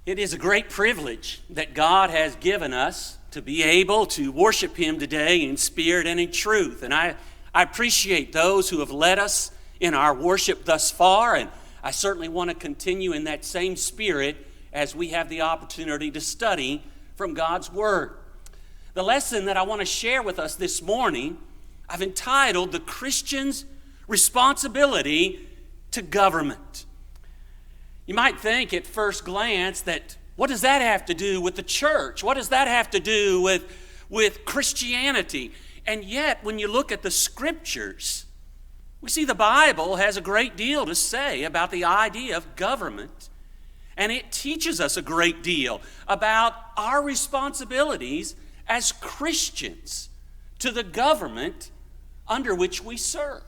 It is a great privilege that God has given us to be able to worship Him today in spirit and in truth. And I appreciate those who have led us in our worship thus far, and I certainly want to continue in that same spirit as we have the opportunity to study from God's Word. The lesson that I want to share with us this morning, I've entitled The Christian's Responsibility to Government. You might think at first glance that, what does that have to do with the church? What does that have to do with Christianity? And yet, when you look at the Scriptures, we see the Bible has a great deal to say about the idea of government. And it teaches us a great deal about our responsibilities as Christians to the government under which we serve.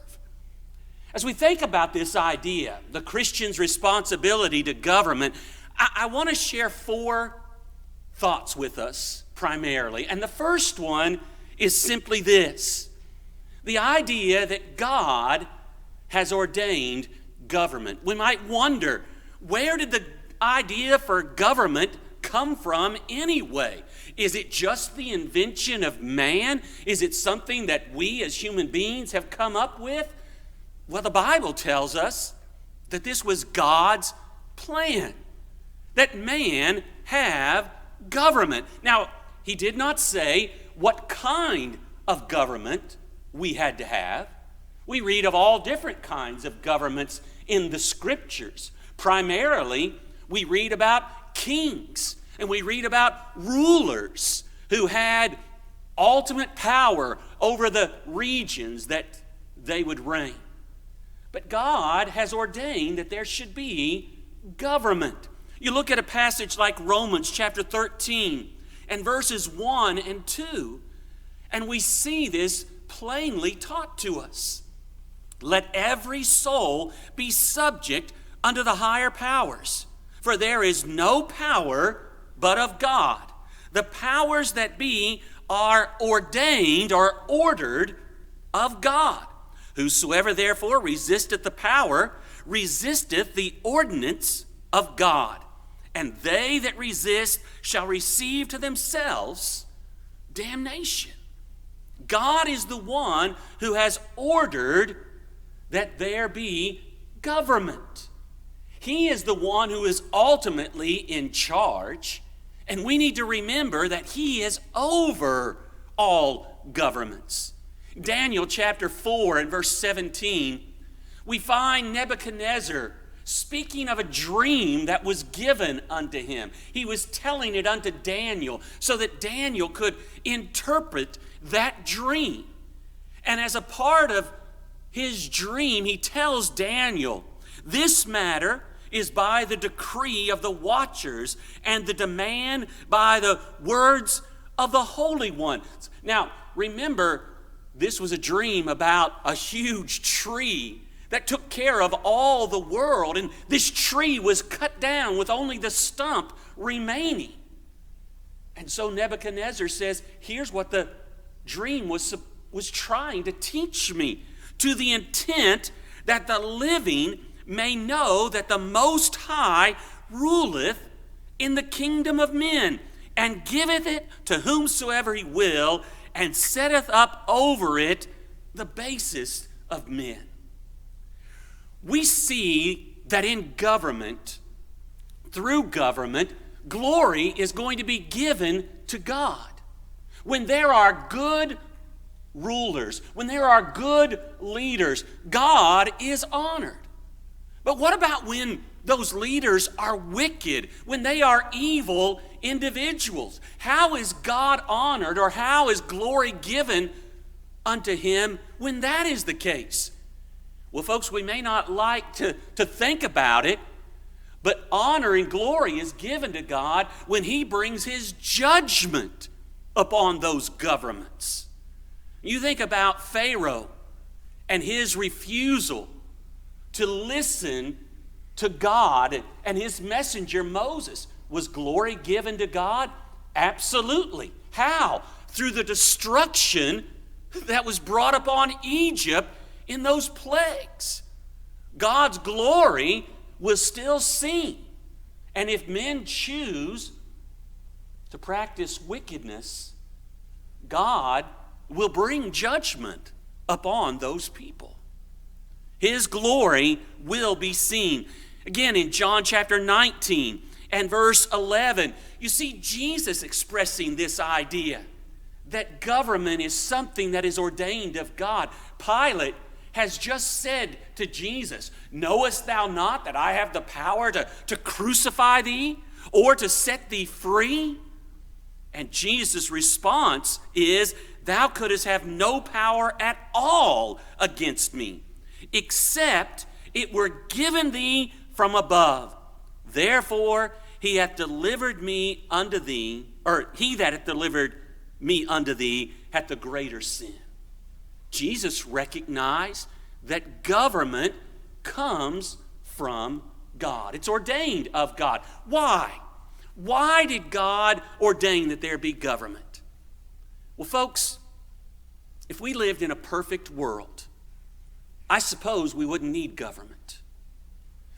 As we think about this idea, the Christian's responsibility to government, I want to share four thoughts with us primarily. And the first one is simply this: the idea that God has ordained government. We might wonder, where did the idea for government come from anyway? Is it just the invention of man? Is it something that we as human beings have come up with? Well, the Bible tells us that this was God's plan, that man have government. Now, He did not say what kind of government we had to have. We read of all different kinds of governments in the Scriptures. Primarily, we read about kings, and we read about rulers who had ultimate power over the regions that they would reign. But God has ordained that there should be government. You look at a passage like Romans chapter 13 and verses 1 and 2, and we see this plainly taught to us. Let every soul be subject unto the higher powers, for there is no power but of God. The powers that be are ordained or ordered of God. Whosoever therefore resisteth the power, resisteth the ordinance of God. And they that resist shall receive to themselves damnation. God is the one who has ordered that there be government. He is the one who is ultimately in charge, and we need to remember that He is over all governments. Daniel chapter 4 and verse 17, we find Nebuchadnezzar speaking of a dream that was given unto him. He was telling it unto Daniel so that Daniel could interpret that dream. And as a part of his dream, he tells Daniel, this matter is by the decree of the watchers and the demand by the words of the Holy One. Now, remember, this was a dream about a huge tree that took care of all the world, and this tree was cut down with only the stump remaining. And so Nebuchadnezzar says, here's what the dream was trying to teach me, to the intent that the living may know that the Most High ruleth in the kingdom of men, and giveth it to whomsoever He will, and setteth up over it the basest of men. We see that in government, through government, glory is going to be given to God. When there are good rulers, when there are good leaders, God is honored. But what about when those leaders are wicked, when they are evil individuals? How is God honored, or how is glory given unto Him when that is the case? Well, folks, we may not like to think about it, but honor and glory is given to God when He brings His judgment upon those governments. You think about Pharaoh and his refusal to listen to God and his messenger Moses. Was glory given to God? Absolutely. How? Through the destruction that was brought upon Egypt in those plagues. God's glory was still seen. And if men choose to practice wickedness, God will bring judgment upon those people. His glory will be seen. Again, in John chapter 19 and verse 11, you see Jesus expressing this idea that government is something that is ordained of God. Pilate has just said to Jesus, "Knowest thou not that I have the power to crucify thee or to set thee free?" And Jesus' response is, "Thou couldst have no power at all against me, except it were given thee from above. Therefore he hath delivered me unto thee, or he that hath delivered me unto thee hath the greater sin." Jesus recognized that government comes from God. It's ordained of God. Why? Why did God ordain that there be government? Well, folks, if we lived in a perfect world, I suppose we wouldn't need government,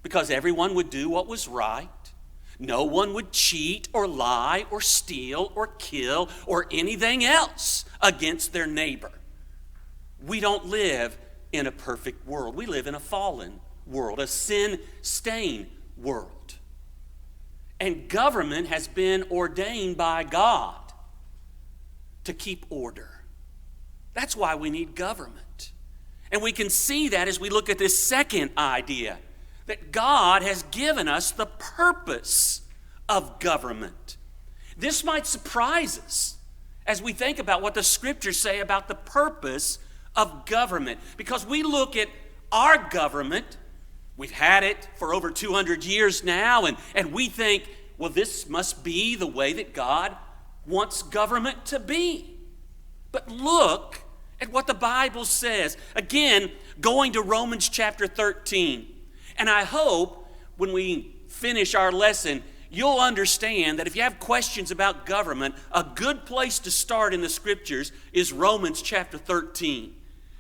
because everyone would do what was right. No one would cheat or lie or steal or kill or anything else against their neighbor. We don't live in a perfect world. We live in a fallen world, a sin-stained world. And government has been ordained by God to keep order. That's why we need government. And we can see that as we look at this second idea, that God has given us the purpose of government. This might surprise us as we think about what the scriptures say about the purpose of government, because we look at our government, we've had it for over 200 years now, and we think, well, this must be the way that God wants government to be. But look at what the Bible says. Again, going to Romans chapter 13. And I hope when we finish our lesson, you'll understand that if you have questions about government, a good place to start in the scriptures is Romans chapter 13.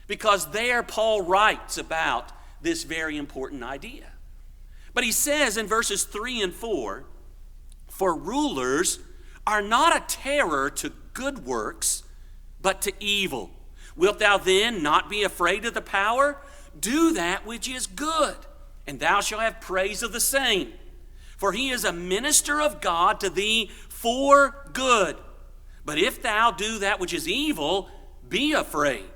Because there Paul writes about this very important idea. But he says in verses 3 and 4, "For rulers are not a terror to good works, but to evil. Wilt thou then not be afraid of the power? Do that which is good, and thou shalt have praise of the same. For he is a minister of God to thee for good. But if thou do that which is evil, be afraid,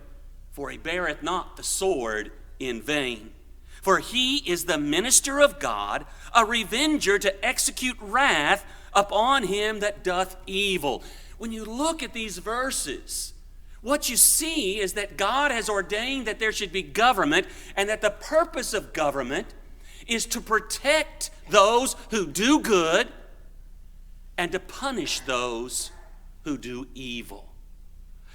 for he beareth not the sword in vain. For he is the minister of God, a revenger to execute wrath upon him that doth evil." When you look at these verses, what you see is that God has ordained that there should be government, and that the purpose of government is to protect those who do good and to punish those who do evil.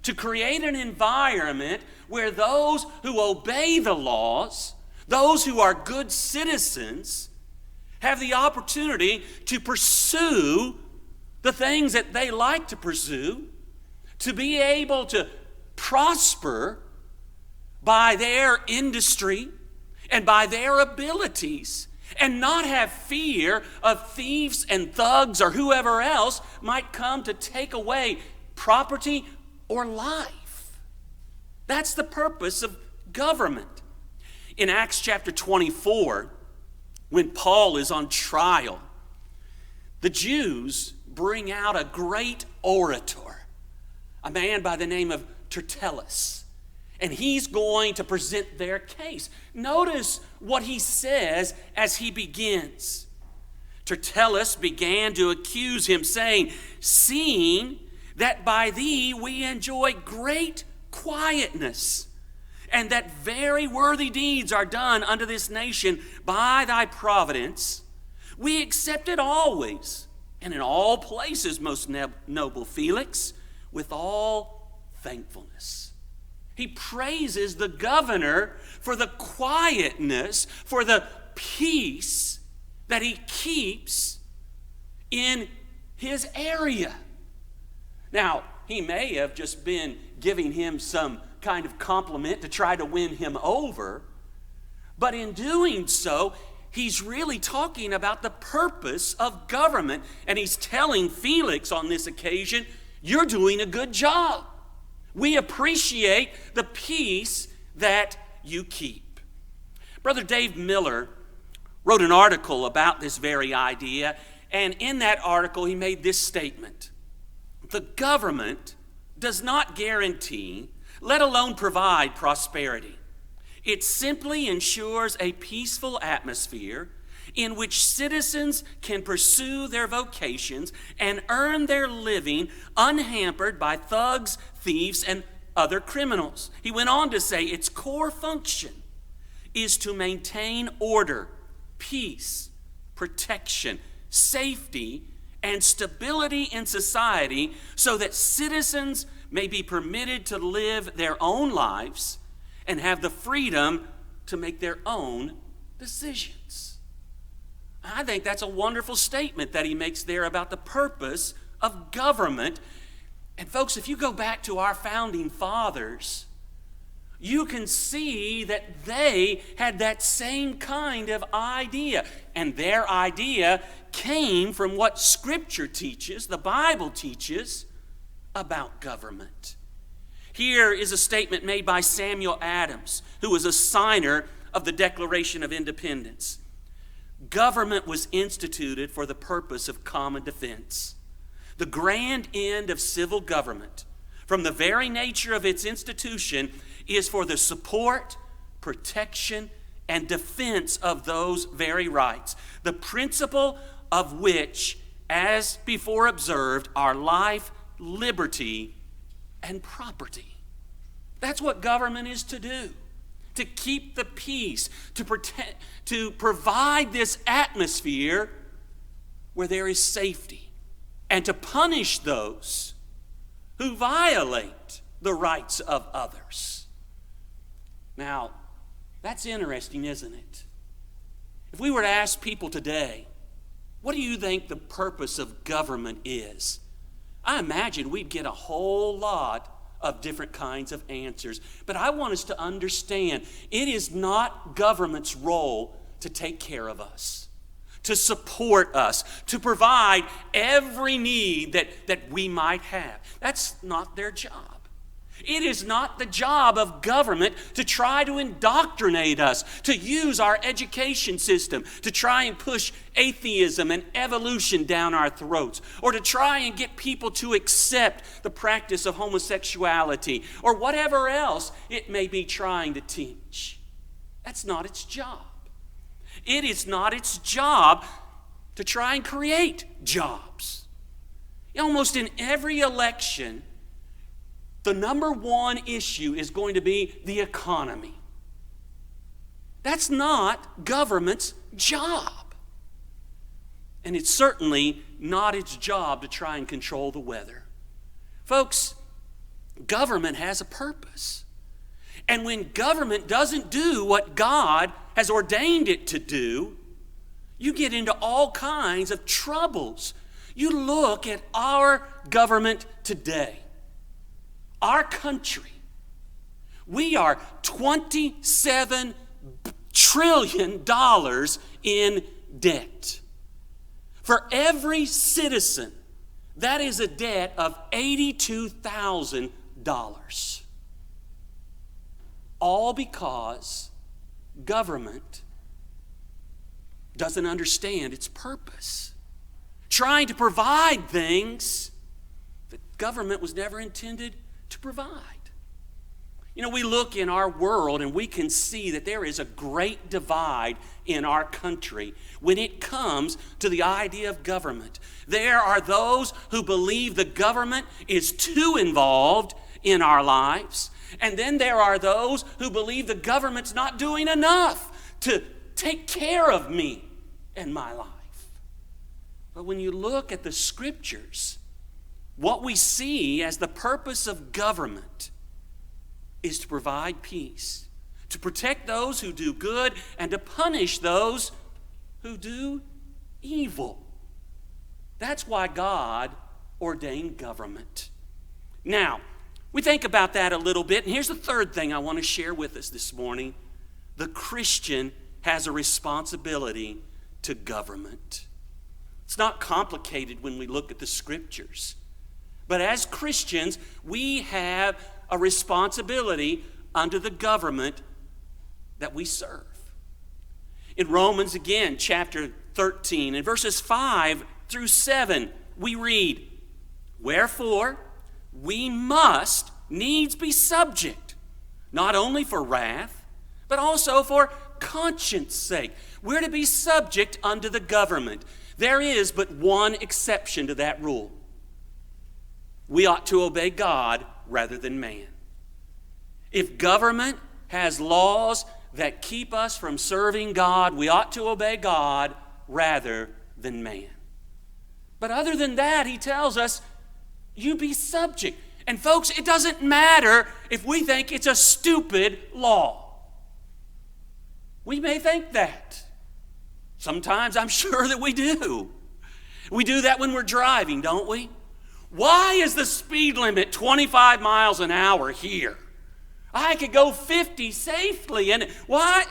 To create an environment where those who obey the laws, those who are good citizens, have the opportunity to pursue the things that they like to pursue, to be able to prosper by their industry and by their abilities, and not have fear of thieves and thugs or whoever else might come to take away property or life. That's the purpose of government. In Acts chapter 24, when Paul is on trial, the Jews bring out a great orator, a man by the name of Tertullus, and he's going to present their case. Notice what he says as he begins. Tertullus began to accuse him, saying, "Seeing that by thee we enjoy great quietness, and that very worthy deeds are done unto this nation by thy providence, we accept it always, and in all places, most noble Felix, with all thankfulness." He praises the governor for the quietness, for the peace that he keeps in his area. Now, he may have just been giving him some kind of compliment to try to win him over, but in doing so, he's really talking about the purpose of government. And he's telling Felix on this occasion, you're doing a good job. We appreciate the peace that you keep. Brother Dave Miller wrote an article about this very idea, and in that article he made this statement: the government does not guarantee, let alone provide, prosperity. It simply ensures a peaceful atmosphere in which citizens can pursue their vocations and earn their living unhampered by thugs, thieves, and other criminals. He went on to say its core function is to maintain order, peace, protection, safety, and stability in society so that citizens may be permitted to live their own lives and have the freedom to make their own decisions. I think that's a wonderful statement that he makes there about the purpose of government. And folks, if you go back to our founding fathers, you can see that they had that same kind of idea. And their idea came from what Scripture teaches, the Bible teaches, about government. Here is a statement made by Samuel Adams, who was a signer of the Declaration of Independence. Government was instituted for the purpose of common defense. The grand end of civil government, from the very nature of its institution, is for the support, protection, and defense of those very rights, the principle of which, as before observed, are life, liberty, and property. That's what government is to do. To keep the peace, to protect, to provide this atmosphere where there is safety, and to punish those who violate the rights of others. Now, that's interesting, isn't it? If we were to ask people today, what do you think the purpose of government is? I imagine we'd get a whole lot of different kinds of answers. But I want us to understand, it is not government's role to take care of us, to support us, to provide every need that we might have. That's not their job. It is not the job of government to try to indoctrinate us, to use our education system to try and push atheism and evolution down our throats, or to try and get people to accept the practice of homosexuality, or whatever else it may be trying to teach. That's not its job. It is not its job to try and create jobs. Almost in every election, the number one issue is going to be the economy. That's not government's job. And it's certainly not its job to try and control the weather. Folks, government has a purpose. And when government doesn't do what God has ordained it to do, you get into all kinds of troubles. You look at our government today. Our country, we are $27 trillion in debt. For every citizen, that is a debt of $82,000. All because government doesn't understand its purpose. Trying to provide things that government was never intended to provide. You know, we look in our world and we can see that there is a great divide in our country when it comes to the idea of government. There are those who believe the government is too involved in our lives, and then there are those who believe the government's not doing enough to take care of me and my life. But when you look at the Scriptures, what we see as the purpose of government is to provide peace, to protect those who do good, and to punish those who do evil. That's why God ordained government. Now, we think about that a little bit, and here's the third thing I want to share with us this morning. The Christian has a responsibility to government. It's not complicated when we look at the Scriptures. But as Christians, we have a responsibility under the government that we serve. In Romans, again, chapter 13, in verses 5 through 7, we read, "Wherefore, we must needs be subject, not only for wrath, but also for conscience sake." We're to be subject unto the government. There is but one exception to that rule. We ought to obey God rather than man. If government has laws that keep us from serving God, we ought to obey God rather than man. But other than that, he tells us, you be subject. And folks, it doesn't matter if we think it's a stupid law. We may think that. Sometimes I'm sure that we do. We do that when we're driving, don't we? Why is the speed limit 25 miles an hour here? I could go 50 safely. And why?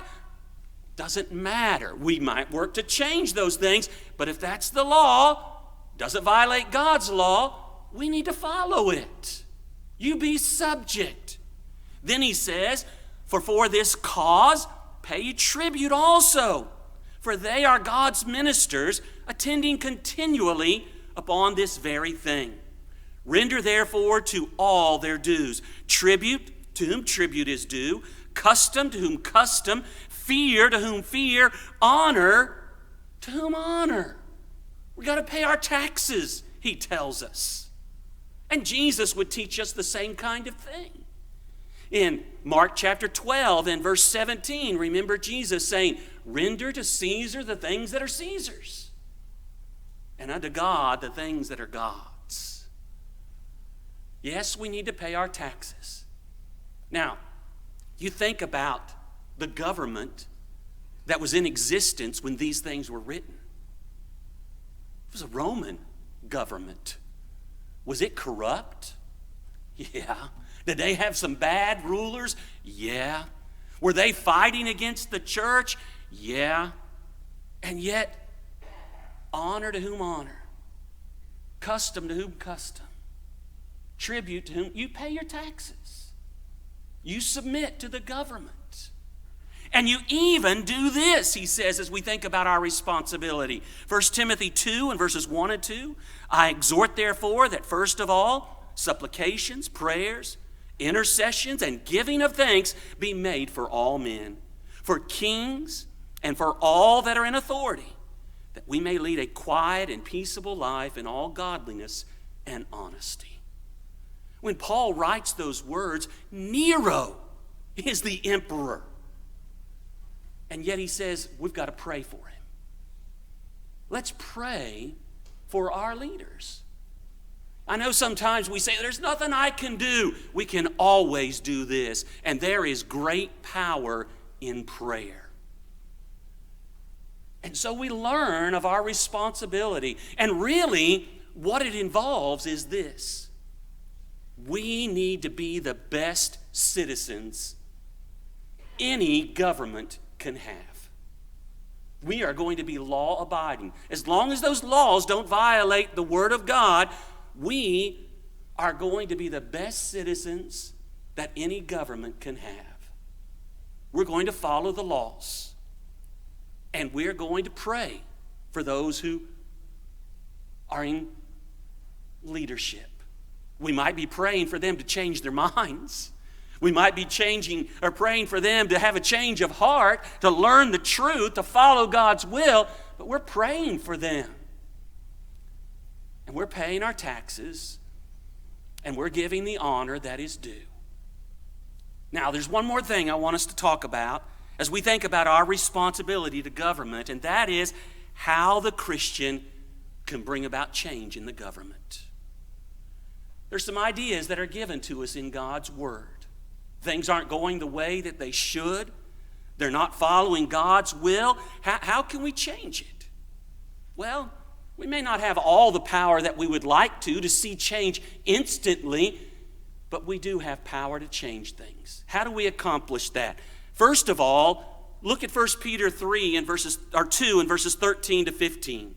Doesn't matter. We might work to change those things, but if that's the law, doesn't violate God's law, we need to follow it. You be subject. Then he says, for this cause, pay tribute also, for they are God's ministers, attending continually upon this very thing. Render therefore to all their dues. Tribute, to whom tribute is due. Custom, to whom custom. Fear, to whom fear. Honor, to whom honor. We got to pay our taxes, he tells us. And Jesus would teach us the same kind of thing. In Mark chapter 12 and verse 17, remember Jesus saying, "Render to Caesar the things that are Caesar's, and unto God the things that are God's." Yes, we need to pay our taxes. Now, you think about the government that was in existence when these things were written. It was a Roman government. Was it corrupt? Yeah. Did they have some bad rulers? Yeah. Were they fighting against the church? Yeah. And yet, honor to whom honor. Custom to whom custom. Tribute to whom you pay your taxes. You submit to the government. And you even do this, he says, as we think about our responsibility. 1 Timothy 2 and verses 1 and 2. "I exhort therefore that first of all, supplications, prayers, intercessions, and giving of thanks be made for all men, for kings and for all that are in authority, that we may lead a quiet and peaceable life in all godliness and honesty." When Paul writes those words, Nero is the emperor. And yet he says, we've got to pray for him. Let's pray for our leaders. I know sometimes we say, there's nothing I can do. We can always do this. And there is great power in prayer. And so we learn of our responsibility. And really, what it involves is this. We need to be the best citizens any government can have. We are going to be law-abiding. As long as those laws don't violate the Word of God, we are going to be the best citizens that any government can have. We're going to follow the laws. And we're going to pray for those who are in leadership. We might be praying for them to change their minds. We might be praying for them to have a change of heart, to learn the truth, to follow God's will, but we're praying for them. And we're paying our taxes, and we're giving the honor that is due. Now, there's one more thing I want us to talk about as we think about our responsibility to government, and that is how the Christian can bring about change in the government. There's some ideas that are given to us in God's Word. Things aren't going the way that they should. They're not following God's will. How can we change it? Well, we may not have all the power that we would like to see change instantly, but we do have power to change things. How do we accomplish that? First of all, Look at 1 Peter 2 and verses 13 to 15.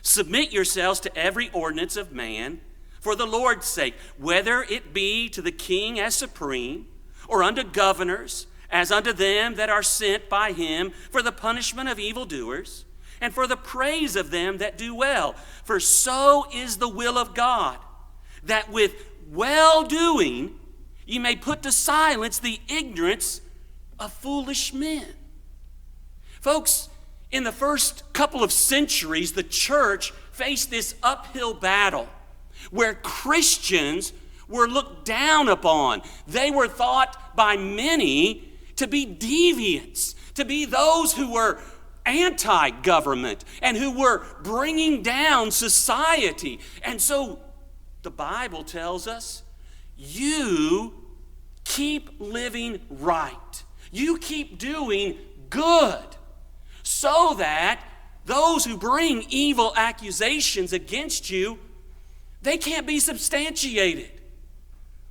Submit yourselves to every ordinance of man for the Lord's sake, whether it be to the king as supreme, or unto governors, as unto them that are sent by him for the punishment of evildoers, and for the praise of them that do well. For so is the will of God, that with well-doing ye may put to silence the ignorance of foolish men. Folks, in the first couple of centuries, the church faced this uphill battle where Christians were looked down upon. They were thought by many to be deviants, to be those who were anti-government and who were bringing down society. And so the Bible tells us, you keep living right. You keep doing good, so that those who bring evil accusations against you, they can't be substantiated.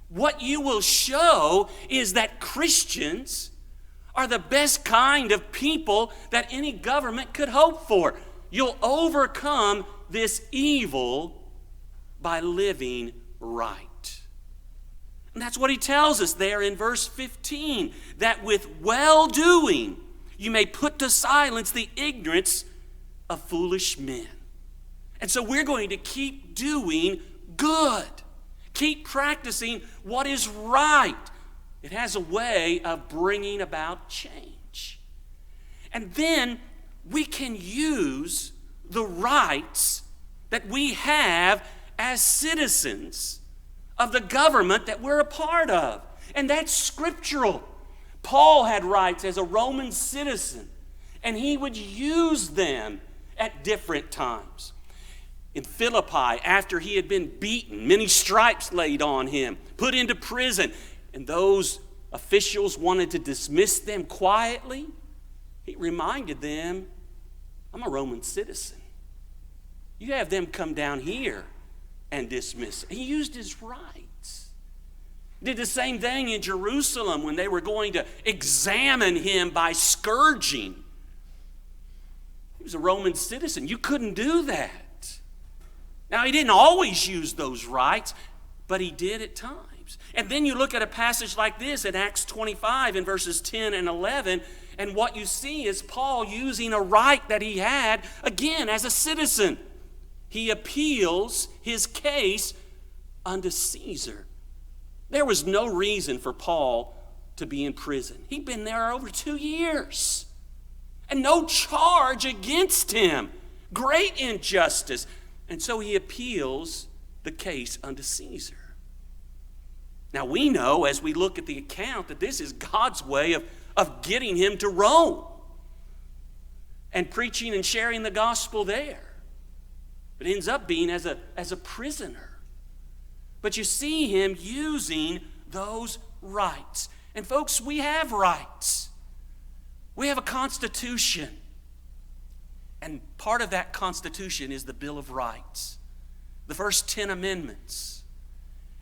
What you will show is that Christians are the best kind of people that any government could hope for. You'll overcome this evil by living right. And that's what he tells us there in verse 15, that with well-doing you may put to silence the ignorance of foolish men. And so we're going to keep doing good. Keep practicing what is right. It has a way of bringing about change. And then we can use the rights that we have as citizens of the government that we're a part of. And that's scriptural. Paul had rights as a Roman citizen, and he would use them at different times. In Philippi, after he had been beaten, many stripes laid on him, put into prison, and those officials wanted to dismiss them quietly, he reminded them, I'm a Roman citizen. You have them come down here and dismiss. He used his rights. Did the same thing in Jerusalem when they were going to examine him by scourging. He was a Roman citizen. You couldn't do that. Now, he didn't always use those rights, but he did at times. And then you look at a passage like this in Acts 25 in verses 10 and 11, and what you see is Paul using a right that he had, again, as a citizen. He appeals his case unto Caesar. There was no reason for Paul to be in prison. He'd been there over 2 years, and no charge against him. Great injustice. And so he appeals the case unto Caesar. Now we know, as we look at the account, that this is God's way of getting him to Rome and preaching and sharing the gospel there. But it ends up being as a prisoner. But you see him using those rights. And folks, we have rights. We have a constitution. And part of that constitution is the Bill of Rights, the first 10 amendments.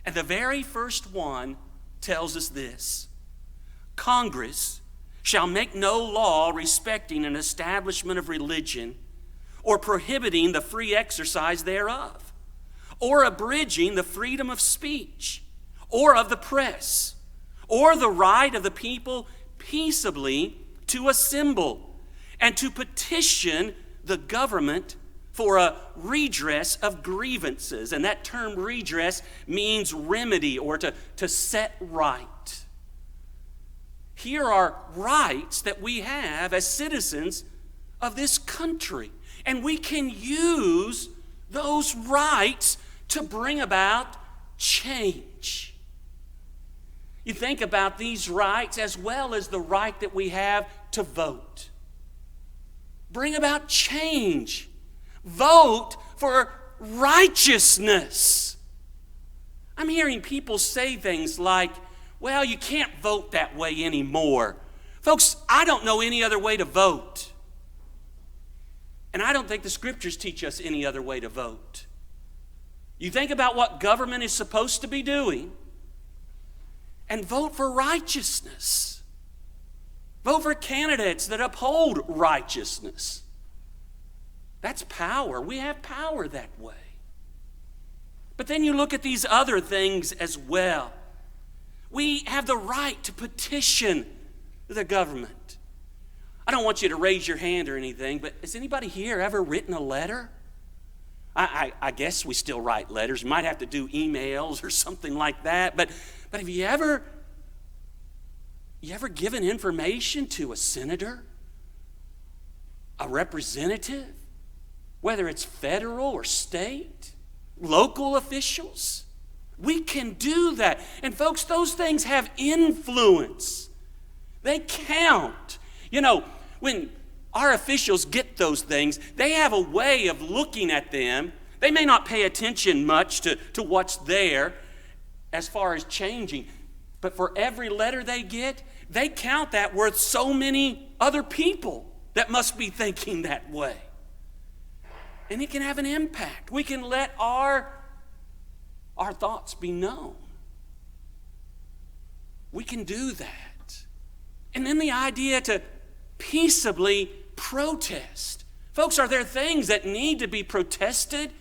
And the very first one tells us this: Congress shall make no law respecting an establishment of religion, or prohibiting the free exercise thereof, or abridging the freedom of speech, or of the press, or the right of the people peaceably to assemble, and to petition the government for a redress of grievances. And that term redress means remedy, or to set right. Here are rights that we have as citizens of this country. And we can use those rights to bring about change. You think about these rights as well as the right that we have to vote. Bring about change. Vote for righteousness. I'm hearing people say things like, well, you can't vote that way anymore. Folks, I don't know any other way to vote. And I don't think the scriptures teach us any other way to vote. You think about what government is supposed to be doing and vote for righteousness. Vote for candidates that uphold righteousness. That's power. We have power that way. But then you look at these other things as well. We have the right to petition the government. I don't want you to raise your hand or anything, but has anybody here ever written a letter? I guess we still write letters. You might have to do emails or something like that. But have you ever given information to a senator, a representative, whether it's federal or state, local officials? We can do that. And folks, those things have influence. They count. You know, when our officials get those things, they have a way of looking at them. They may not pay attention much to what's there as far as changing, but for every letter they get, they count that worth so many other people that must be thinking that way. And it can have an impact. We can let our thoughts be known. We can do that. And then the idea to peaceably protest. Folks, are there things that need to be protested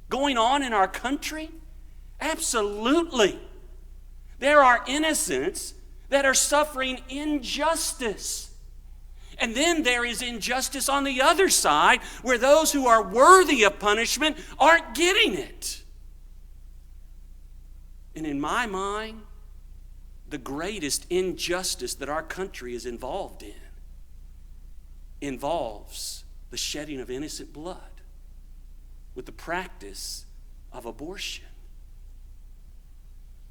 going on in our country? Absolutely. There are innocents that are suffering injustice. And then there is injustice on the other side where those who are worthy of punishment aren't getting it. And in my mind, the greatest injustice that our country is involved in involves the shedding of innocent blood with the practice of abortion.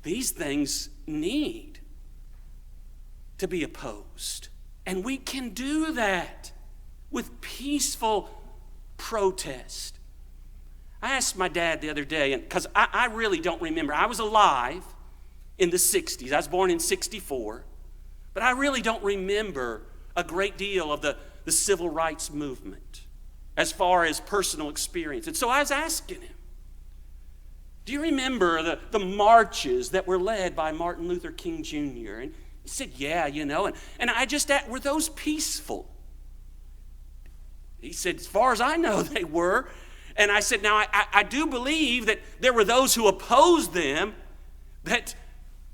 These things need to be opposed. And we can do that with peaceful protest. I asked my dad the other day, because I really don't remember. I was alive in the 60s. I was born in 64. But I really don't remember a great deal of the civil rights movement as far as personal experience. And so I was asking him, do you remember the marches that were led by Martin Luther King Jr.? And he said, yeah, you know. And I just asked, were those peaceful? He said, as far as I know, they were. And I said, now, I do believe that there were those who opposed them that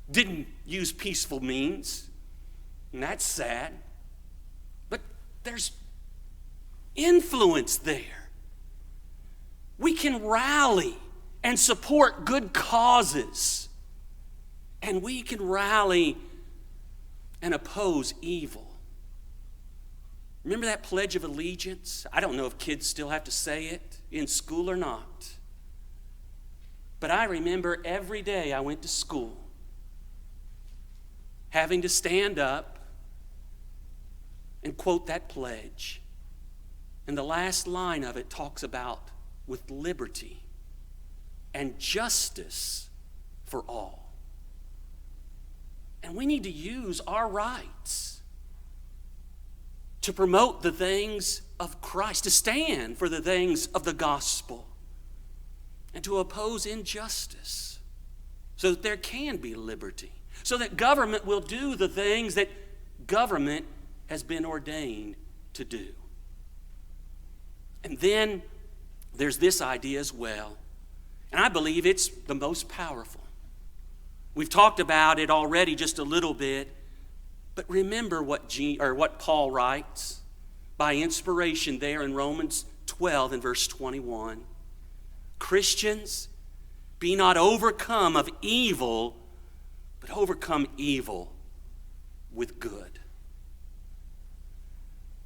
didn't use peaceful means. And that's sad. But there's influence there. We can rally and support good causes. And we can rally and oppose evil. Remember that Pledge of Allegiance? I don't know if kids still have to say it in school or not. But I remember every day I went to school having to stand up and quote that pledge. And the last line of it talks about with liberty and justice for all. And we need to use our rights to promote the things of Christ, to stand for the things of the gospel, and to oppose injustice so that there can be liberty, so that government will do the things that government has been ordained to do. And then there's this idea as well, and I believe it's the most powerful. We've talked about it already just a little bit, but remember what Paul writes by inspiration there in Romans 12 and verse 21. Christians, be not overcome of evil, but overcome evil with good.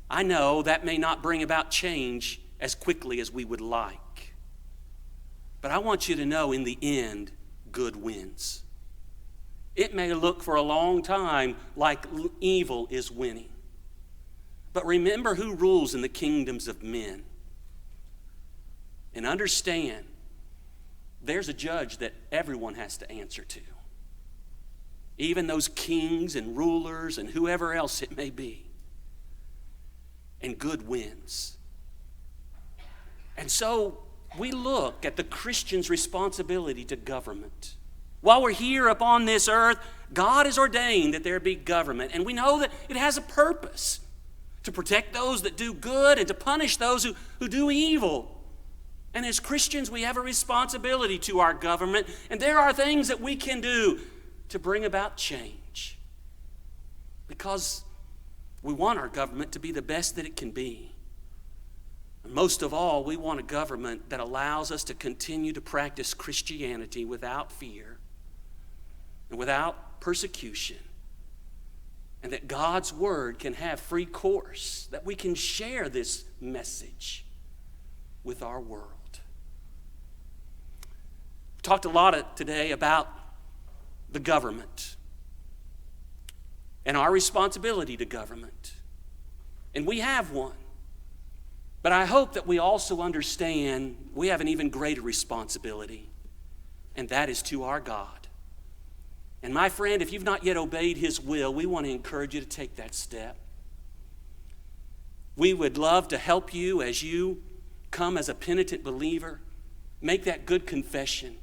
I know that may not bring about change as quickly as we would like, but I want you to know in the end, good wins. It may look for a long time like evil is winning. But remember who rules in the kingdoms of men. And understand, there's a judge that everyone has to answer to. Even those kings and rulers and whoever else it may be. And good wins. And so we look at the Christian's responsibility to government. While we're here upon this earth, God has ordained that there be government. And we know that it has a purpose to protect those that do good and to punish those who do evil. And as Christians, we have a responsibility to our government. And there are things that we can do to bring about change. Because we want our government to be the best that it can be. And most of all, we want a government that allows us to continue to practice Christianity without fear and without persecution. And that God's Word can have free course, that we can share this message with our world. We've talked a lot today about the government and our responsibility to government. And we have one. But I hope that we also understand we have an even greater responsibility, and that is to our God. And my friend, if you've not yet obeyed His will, we want to encourage you to take that step. We would love to help you as you come as a penitent believer, make that good confession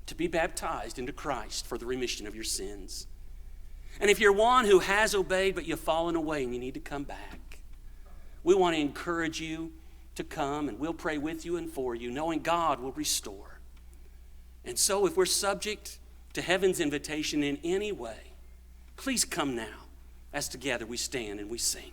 to be baptized into Christ for the remission of your sins. And if you're one who has obeyed but you've fallen away and you need to come back, we want to encourage you to come, and we'll pray with you and for you, knowing God will restore. And so if we're subject to heaven's invitation in any way, please come now as together we stand and we sing.